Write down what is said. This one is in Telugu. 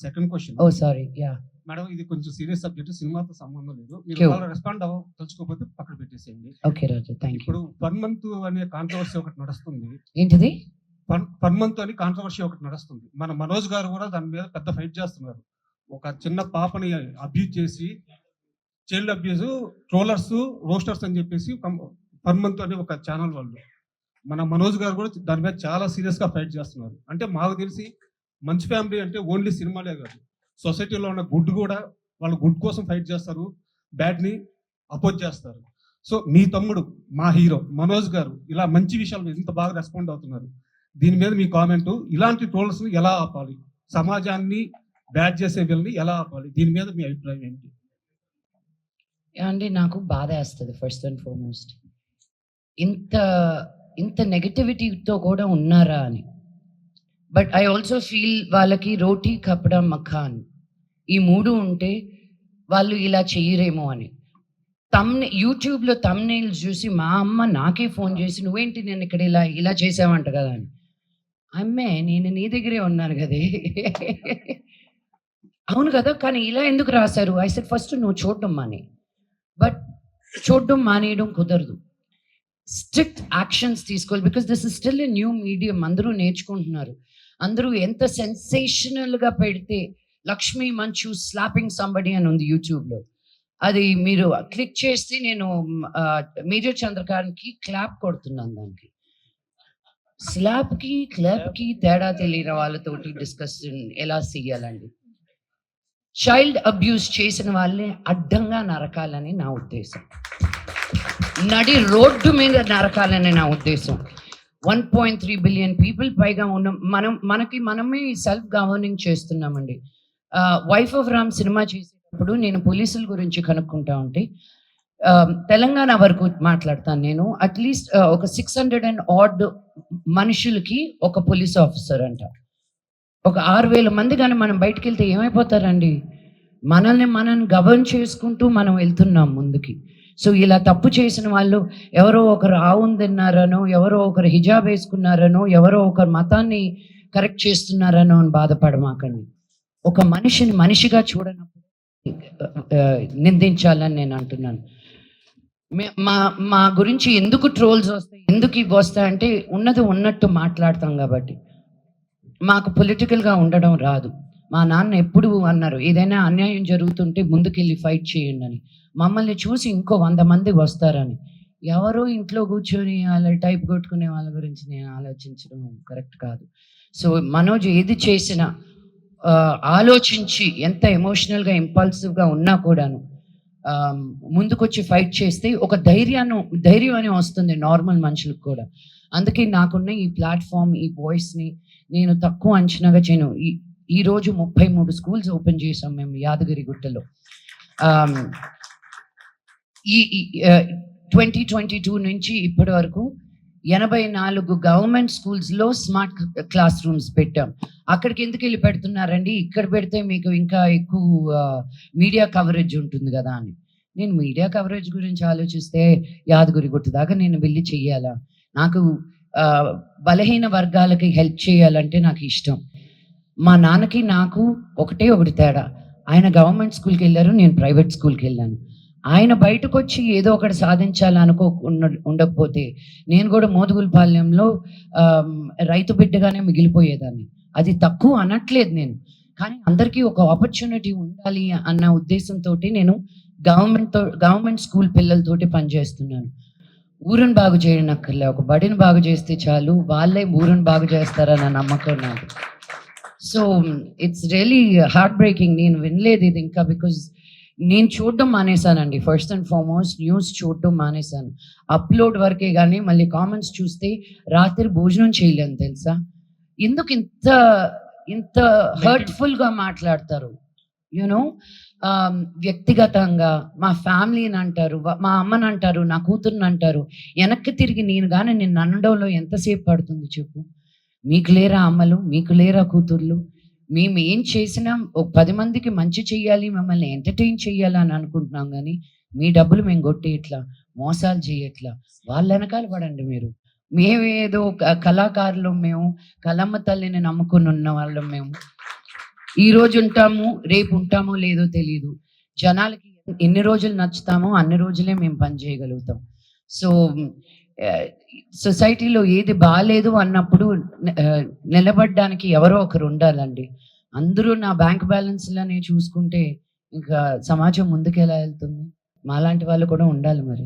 Second question. Oh sorry, yeah. Madam, ఇది కొంచెం సీరియస్ సబ్జెక్ట్, సినిమాతో సంబంధం లేదు. మీరు Sure. వాళ్ళ రెస్పాండ్ తలుచుకోకపోతే పక్కన పెట్టేసేయండి. Okay Raju, thank you. ఇప్పుడు పర్ మంత్ అనే కాంట్రవర్సీ ఒకటి నడుస్తుంది. ఏంటిది? పర్ మంత్ అని కాంట్రవర్సీ ఒకటి నడుస్తుంది. మన మనోజ్ గారు కూడా దాని మీద పెద్ద ఫైట్ చేస్తున్నారు. ఒక చిన్న పాపని అబ్యూజ్ చేసి, చైల్డ్ అబ్యూజ్, ట్రోలర్స్, రోస్టర్స్ అని చెప్పేసి పర్ మంత్ అని ఒక ఛానల్ వాళ్ళు, మన మనోజ్ గారు కూడా దాని మీద చాలా సీరియస్ గా ఫైట్ చేస్తున్నారు. అంటే మాకు తెలిసి మంచి ఫ్యామిలీ అంటే ఓన్లీ సినిమాలే కాదు, సొసైటీలో ఉన్న గుడ్ కూడా, వాళ్ళు గుడ్ కోసం ఫైట్ చేస్తారు, బ్యాడ్ ని అపోజ్ చేస్తారు. సో మీ తమ్ముడు, మా హీరో మనోజ్ గారు ఇలా మంచి విషయాలు ఇంత బాగా రెస్పాండ్ అవుతున్నారు. దీని మీద మీ కామెంట్, ఇలాంటి ట్రోల్స్ ని ఎలా ఆపాలి, సమాజాన్ని బ్యాడ్ చేసే వీళ్ళని ఎలా ఆపాలి, దీని మీద మీ అభిప్రాయం ఏంటి? అండి, నాకు బాధ వేస్తుంది ఫస్ట్ అండ్ ఫార్మోస్ట్. ఇంత ఇంత నెగటివిటీతో కూడా ఉన్నారా అని. బట్ ఐ ఆల్సో ఫీల్ వాళ్ళకి రోటీ కపడా మఖాన్ ఈ మూడు ఉంటే వాళ్ళు ఇలా చెయ్యరేమో అని. యూట్యూబ్లో తమ్నెయిల్స్ చూసి మా అమ్మ నాకే ఫోన్ చేసి, నువ్వేంటి నేను ఇక్కడ ఇలా చేసావంట కదా అని. అమ్మే, నేను నీ దగ్గరే ఉన్నాను కదే. అవును కదా, కానీ ఇలా ఎందుకు రాశారు? ఐ సెడ్ ఫస్ట్ నువ్వు చూడడం మానే. బట్ చూడడం మానేయడం కుదరదు, స్ట్రిక్ట్ యాక్షన్స్ తీసుకోవాలి. Because this is still a new medium. అందరూ నేర్చుకుంటున్నారు. అందరూ ఎంత సెన్సేషనల్గా పెడితే, లక్ష్మీ మంచు స్లాపింగ్ సంబడి అని ఉంది యూట్యూబ్లో, అది మీరు క్లిక్ చేస్తే నేను మేజర్ చంద్రకాంత్కి క్లాప్ కొడుతున్నాను. దానికి స్లాప్కి క్లాప్కి తేడా తెలియని వాళ్ళతోటి డిస్కషన్ ఎలా చేయాలండి? చైల్డ్ అబ్యూస్ చేసిన వాళ్ళని అడ్డంగా నరకాలని నా ఉద్దేశం, నడి రోడ్డు మీద నరకాలని నా ఉద్దేశం. 1.3 బిలియన్ పీపుల్ పైగా ఉన్న మనమే సెల్ఫ్ గవర్నింగ్ చేస్తున్నామండి. వైఫ్ ఆఫ్ రామ్ సినిమా చేసేటప్పుడు నేను పోలీసుల గురించి కనుక్కుంటా ఉంటే, తెలంగాణ వరకు మాట్లాడతాను నేను, అట్లీస్ట్ ఒక 600 and odd మనుషులకి ఒక పోలీస్ ఆఫీసర్ అంట. ఒక 6,000 మంది కానీ మనం బయటకు వెళ్తే ఏమైపోతారండి? మనం గవర్న్ చేసుకుంటూ మనం వెళ్తున్నాం ముందుకి. సో ఇలా తప్పు చేసిన వాళ్ళు ఎవరో ఒకరు ఆవును తిన్నారనో, ఎవరో ఒకరు హిజాబ్ వేసుకున్నారనో, ఎవరో ఒకరు మతాన్ని కరెక్ట్ చేస్తున్నారనో అని బాధపడమాకండి. ఒక మనిషిని మనిషిగా చూడనప్పుడు నిందించాలని నేను అంటున్నాను. మా గురించి ఎందుకు ట్రోల్స్ వస్తాయి, ఎందుకు ఇవి వస్తాయంటే ఉన్నది ఉన్నట్టు మాట్లాడతాం కాబట్టి. మాకు పొలిటికల్గా ఉండడం రాదు. మా నాన్న ఎప్పుడు అన్నారు, ఏదైనా అన్యాయం జరుగుతుంటే ముందుకెళ్ళి ఫైట్ చేయండి అని. మమ్మల్ని చూసి ఇంకో 100 మంది వస్తారని. ఎవరో ఇంట్లో కూర్చొని అలా టైప్ కొట్టుకునే వాళ్ళ గురించి నేను ఆలోచించడం కరెక్ట్ కాదు. సో మనోజ్ ఏది చేసినా ఆలోచించి, ఎంత ఎమోషనల్గా ఇంపల్సివ్గా ఉన్నా కూడాను ముందుకొచ్చి ఫైట్ చేస్తే ఒక ధైర్యం అని వస్తుంది నార్మల్ మనుషులకు కూడా. అందుకే నాకున్న ఈ ప్లాట్ఫామ్, ఈ వాయిస్ని నేను తక్కువ అంచనాగా చేయను. ఈరోజు 33 స్కూల్స్ ఓపెన్ చేసాం మేము యాదగిరిగుట్టలో. ఈ 2022 నుంచి ఇప్పటి వరకు 84 గవర్నమెంట్ స్కూల్స్లో స్మార్ట్ క్లాస్ రూమ్స్ పెట్టాం. అక్కడికి ఎందుకు వెళ్ళి పెడుతున్నారండి, ఇక్కడ పెడితే మీకు ఇంకా ఎక్కువ మీడియా కవరేజ్ ఉంటుంది కదా అని. నేను మీడియా కవరేజ్ గురించి ఆలోచిస్తే యాదగిరిగుట్ట దాకా నేను వెళ్ళి చెయ్యాలా? నాకు బలహీన వర్గాలకి హెల్ప్ చేయాలంటే నాకు ఇష్టం. మా నాన్నకి నాకు ఒకటి తేడా, ఆయన గవర్నమెంట్ స్కూల్కి వెళ్ళారు, నేను ప్రైవేట్ స్కూల్కి వెళ్ళాను. ఆయన బయటకు వచ్చి ఏదో ఒకటి ఉండకపోతే నేను కూడా మోదుగులపాలెంలో రైతు బిడ్డగానే మిగిలిపోయేదాన్ని. అది తక్కువ అనట్లేదు నేను, కానీ అందరికీ ఒక ఆపర్చునిటీ ఉండాలి అన్న ఉద్దేశంతో నేను గవర్నమెంట్ స్కూల్ పిల్లలతోటి పనిచేస్తున్నాను. ఊరుని బాగు చేయనక్కర్లే, ఒక బడిని బాగు చేస్తే చాలు, వాళ్ళే ఊరుని బాగు చేస్తారన్న నమ్మకం నాకు. So it's really heart breaking. నేను వినలేదు ఇది ఇంకా, బికాజ్ నేను చూడడం మానేశానండి. ఫస్ట్ అండ్ ఫార్మోస్ట్ న్యూస్ చూడడం మానేశాను. అప్లోడ్ వరకే కానీ మళ్ళీ కామెంట్స్ చూస్తే రాత్రి భోజనం చేయలేను తెలుసా. ఎందుకు ఇంత హర్ట్ఫుల్గా మాట్లాడతారు? యూనో, వ్యక్తిగతంగా మా ఫ్యామిలీని అంటారు, మా అమ్మని అంటారు, నా కూతుర్ని అంటారు. వెనక్కి తిరిగి నేను కానీ నిన్ను అనడంలో ఎంతసేపు పడుతుంది చెప్పు? మీకు లేరా అమ్మలు, మీకు లేరా కూతుర్లు? మేము ఏం చేసినా ఒక 10 మందికి మంచి చెయ్యాలి, మిమ్మల్ని ఎంటర్టైన్ చెయ్యాలి అని అనుకుంటున్నాం, కానీ మీ డబ్బులు మేము కొట్టేయట్లా, మోసాలు చేయట్లా. వాళ్ళ వెనకాల పడండి మీరు. మేమేదో కళాకారులు, మేము కళమ్మ తల్లిని నమ్ముకుని ఉన్న వాళ్ళం మేము. ఈ రోజు ఉంటాము, రేపు ఉంటామో లేదో తెలియదు. జనాలకి ఎన్ని రోజులు నచ్చుతామో అన్ని రోజులే మేము పని చేయగలుగుతాం. సో సొసైటీలో ఏది బాలేదు అన్నప్పుడు నిలబడడానికి ఎవరో ఒకరు ఉండాలండి. అందరూ నా బ్యాంక్ బ్యాలెన్స్‌లనే చూసుకుంటే ఇంకా సమాజం ముందుకెలా వెళ్తుంది? మాలాంటి వాళ్ళు కూడా ఉండాలి మరి.